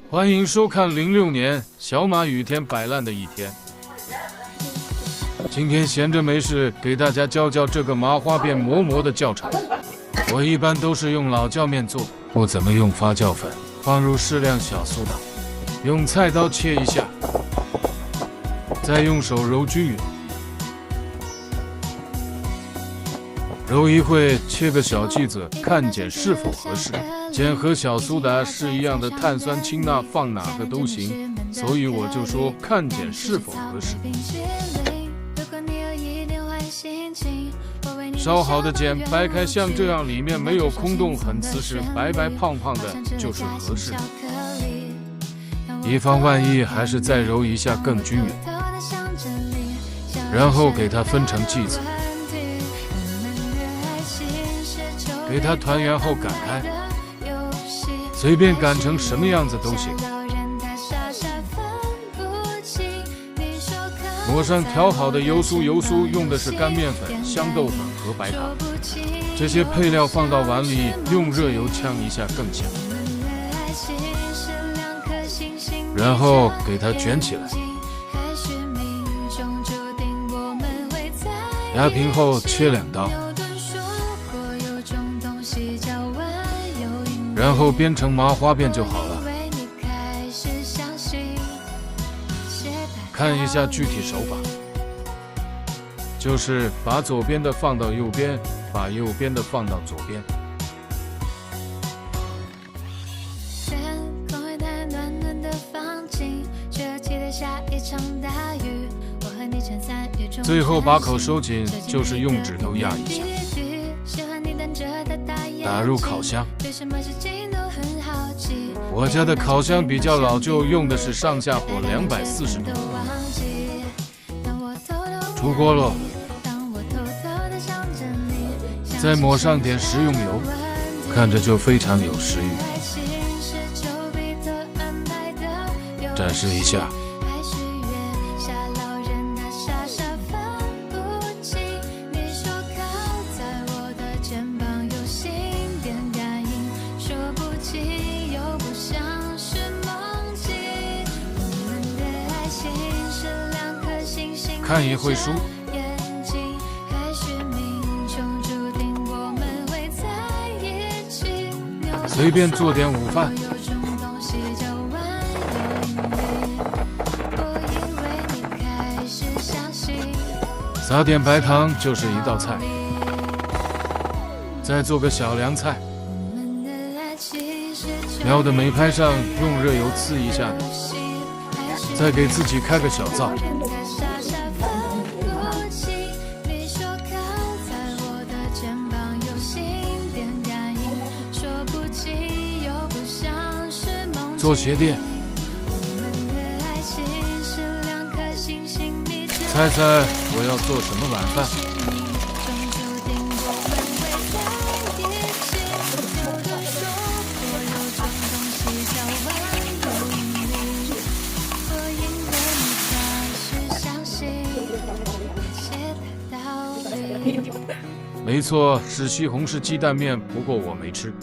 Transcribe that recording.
欢迎收看06年小马雨天摆烂的一天。今天闲着没事，给大家教教这个麻花辫磨磨的教程。我一般都是用老酵面做，不怎么用发酵粉。放入适量小苏打，用菜刀切一下，再用手揉均匀。揉一会，切个小剂子，看碱是否合适。碱和小苏打是一样的碳酸氢钠，放哪个都行，所以我就说看碱是否合适。烧好的碱掰开，像这样里面没有空洞，很瓷实，白白胖胖的，就是合适的。以防万一，还是再揉一下更均匀。然后给它分成剂子，给它团圆后擀开，随便擀成什么样子都行。抹上调好的油酥，用的是干面粉、香豆粉和白糖。这些配料放到碗里，用热油呛一下更香。然后给它卷起来，压平后切2刀，然后编成麻花辫就好了。看一下具体手法，就是把左边的放到右边，把右边的放到左边。最后把口收紧，就是用指头压一下，打入烤箱。我家的烤箱比较老旧，用的是上下火240度。出锅了，再抹上点食用油，看着就非常有食欲。展示一下。看一会书，随便做点午饭，撒点白糖就是一道菜，再做个小凉菜。瞄的没拍上，用热油刺一下，再给自己开个小灶。做鞋垫，猜猜我要做什么晚饭？没错，是西红柿鸡蛋面，不过我没吃。